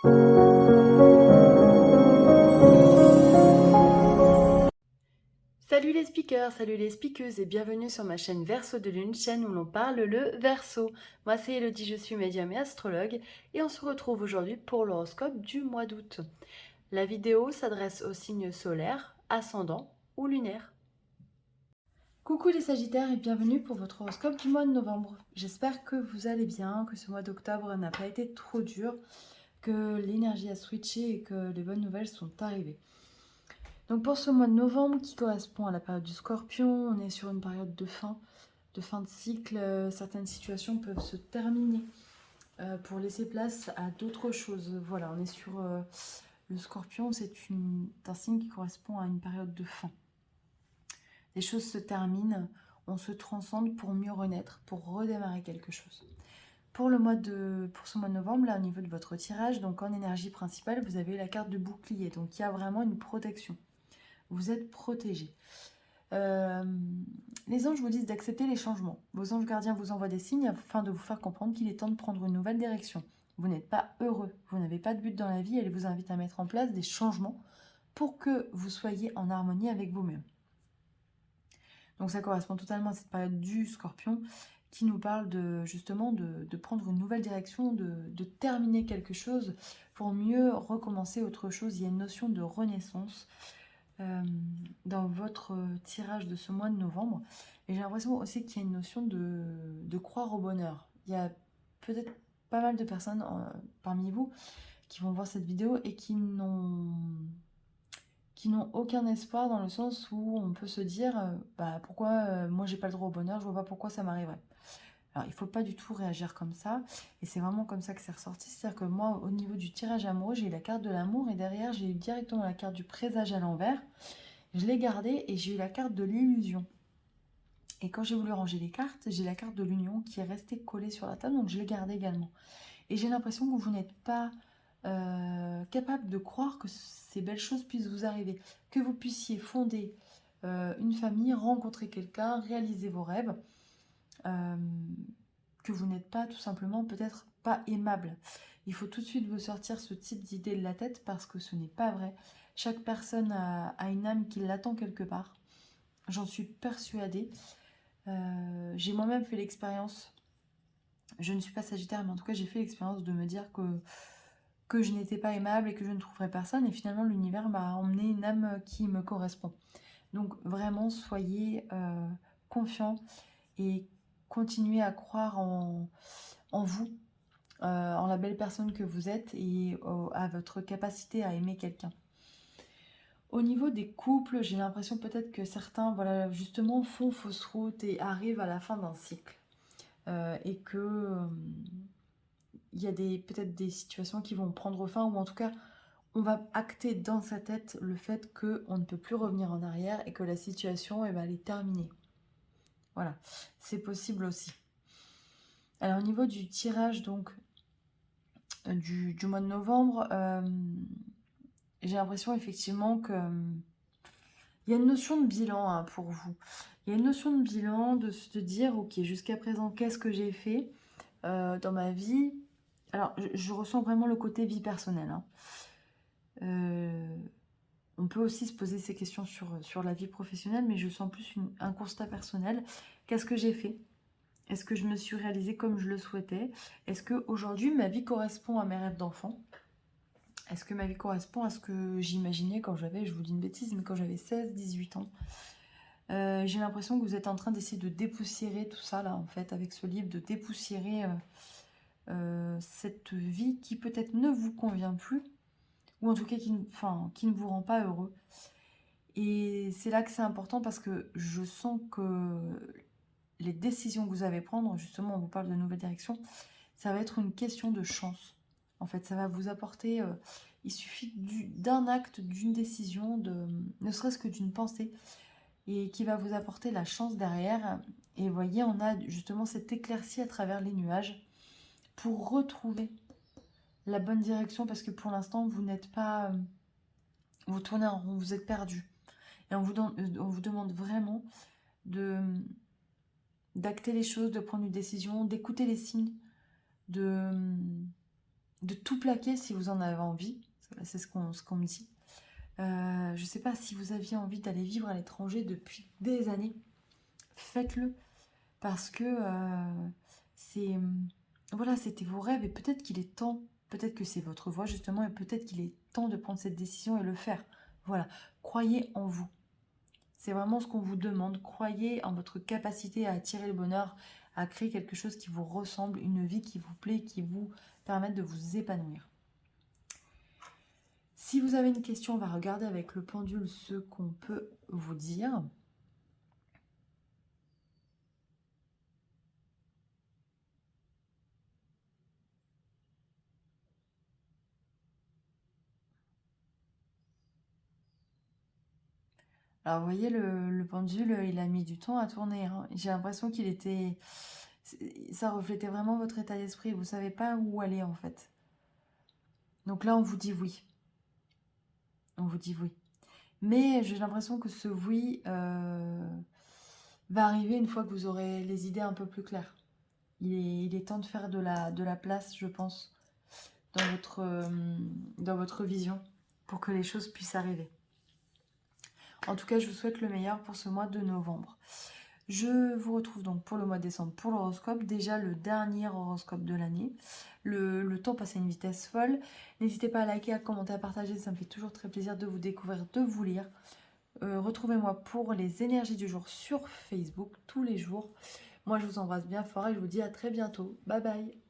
Salut les speakers, salut les speakeuses et bienvenue sur ma chaîne Verseau de Lune, chaîne où l'on parle le Verseau. Moi c'est Elodie, je suis médium et astrologue et on se retrouve aujourd'hui pour l'horoscope du mois d'août. La vidéo s'adresse aux signes solaires, ascendants ou lunaires. Coucou les sagittaires et bienvenue pour votre horoscope du mois de novembre. J'espère que vous allez bien, que ce mois d'octobre n'a pas été trop dur, que l'énergie a switché et que les bonnes nouvelles sont arrivées. Donc pour ce mois de novembre qui correspond à la période du Scorpion, on est sur une période de fin de cycle. Certaines situations peuvent se terminer pour laisser place à d'autres choses. Voilà, on est sur le Scorpion, c'est un signe qui correspond à une période de fin. Les choses se terminent, on se transcende pour mieux renaître, pour redémarrer quelque chose. Pour ce mois de novembre, là au niveau de votre tirage, donc en énergie principale, vous avez la carte de bouclier, donc il y a vraiment une protection. Vous êtes protégé. Les anges vous disent d'accepter les changements. Vos anges gardiens vous envoient des signes afin de vous faire comprendre qu'il est temps de prendre une nouvelle direction. Vous n'êtes pas heureux, vous n'avez pas de but dans la vie, elle vous invite à mettre en place des changements pour que vous soyez en harmonie avec vous-même. Donc ça correspond totalement à cette période du Scorpion qui nous parle justement de prendre une nouvelle direction, de terminer quelque chose pour mieux recommencer autre chose. Il y a une notion de renaissance dans votre tirage de ce mois de novembre. Et j'ai l'impression aussi qu'il y a une notion de croire au bonheur. Il y a peut-être pas mal de personnes parmi vous qui vont voir cette vidéo et qui n'ont aucun espoir, dans le sens où on peut se dire pourquoi moi j'ai pas le droit au bonheur, je vois pas pourquoi ça m'arriverait. Alors il faut pas du tout réagir comme ça, et c'est vraiment comme ça que c'est ressorti. C'est-à-dire que moi, au niveau du tirage amoureux, j'ai eu la carte de l'amour et derrière j'ai eu directement la carte du présage à l'envers. Je l'ai gardée et j'ai eu la carte de l'illusion. Et quand j'ai voulu ranger les cartes, j'ai la carte de l'union qui est restée collée sur la table, donc je l'ai gardée également. Et j'ai l'impression que vous n'êtes pas capable de croire que ces belles choses puissent vous arriver, que vous puissiez fonder une famille, rencontrer quelqu'un, réaliser vos rêves, que vous n'êtes pas tout simplement peut-être pas aimable. Il faut tout de suite vous sortir ce type d'idée de la tête parce que ce n'est pas vrai. Chaque personne a une âme qui l'attend quelque part. J'en suis persuadée. J'ai moi-même fait l'expérience, je ne suis pas sagittaire, mais en tout cas j'ai fait l'expérience de me dire que je n'étais pas aimable et que je ne trouverais personne. Et finalement l'univers m'a emmené une âme qui me correspond. Donc vraiment soyez confiants et continuez à croire en vous, en la belle personne que vous êtes et à votre capacité à aimer quelqu'un. Au niveau des couples, j'ai l'impression peut-être que certains, voilà, justement, font fausse route et arrivent à la fin d'un cycle. Et que il y a peut-être des situations qui vont prendre fin, ou en tout cas, on va acter dans sa tête le fait qu'on ne peut plus revenir en arrière et que la situation, elle est terminée. Voilà, c'est possible aussi. Alors, au niveau du tirage, donc, du mois de novembre, j'ai l'impression effectivement que il y a une notion de bilan pour vous. Il y a une notion de bilan, de se dire, ok, jusqu'à présent, qu'est-ce que j'ai fait dans ma vie? Alors, je ressens vraiment le côté vie personnelle. On peut aussi se poser ces questions sur la vie professionnelle, mais je sens plus un constat personnel. Qu'est-ce que j'ai fait? Est-ce que je me suis réalisée comme je le souhaitais? Est-ce qu'aujourd'hui, ma vie correspond à mes rêves d'enfant? Est-ce que ma vie correspond à ce que j'imaginais quand j'avais, je vous dis une bêtise, mais quand j'avais 16-18 ans? J'ai l'impression que vous êtes en train d'essayer de dépoussiérer tout ça, là, en fait, avec ce livre, de dépoussiérer cette vie qui peut-être ne vous convient plus, ou en tout cas qui ne vous rend pas heureux. Et c'est là que c'est important parce que je sens que les décisions que vous allez prendre, justement, on vous parle de nouvelle direction, ça va être une question de chance. En fait, ça va vous apporter, il suffit d'un acte, d'une décision, ne serait-ce que d'une pensée, et qui va vous apporter la chance derrière. Et vous voyez, on a justement cette éclaircie à travers les nuages pour retrouver la bonne direction, parce que pour l'instant, vous n'êtes pas... vous tournez en rond, vous êtes perdu. Et on vous demande vraiment d'acter les choses, de prendre une décision, d'écouter les signes, de de tout plaquer si vous en avez envie. C'est ce qu'on me dit. Je ne sais pas si vous aviez envie d'aller vivre à l'étranger depuis des années. Faites-le. Parce que c'est... Voilà, c'était vos rêves et peut-être qu'il est temps, peut-être que c'est votre voie justement, et peut-être qu'il est temps de prendre cette décision et le faire. Voilà, croyez en vous. C'est vraiment ce qu'on vous demande. Croyez en votre capacité à attirer le bonheur, à créer quelque chose qui vous ressemble, une vie qui vous plaît, qui vous permette de vous épanouir. Si vous avez une question, on va regarder avec le pendule ce qu'on peut vous dire. Alors, vous voyez, le pendule, il a mis du temps à tourner, hein. J'ai l'impression qu'il était... Ça reflétait vraiment votre état d'esprit. Vous ne savez pas où aller, en fait. Donc là, on vous dit oui. On vous dit oui. Mais j'ai l'impression que ce oui va arriver une fois que vous aurez les idées un peu plus claires. Il est temps de faire de la place, je pense, dans votre vision pour que les choses puissent arriver. En tout cas, je vous souhaite le meilleur pour ce mois de novembre. Je vous retrouve donc pour le mois de décembre pour l'horoscope, déjà le dernier horoscope de l'année. Le temps passe à une vitesse folle. N'hésitez pas à liker, à commenter, à partager, ça me fait toujours très plaisir de vous découvrir, de vous lire. Retrouvez-moi pour les énergies du jour sur Facebook tous les jours. Moi, je vous embrasse bien fort et je vous dis à très bientôt. Bye bye.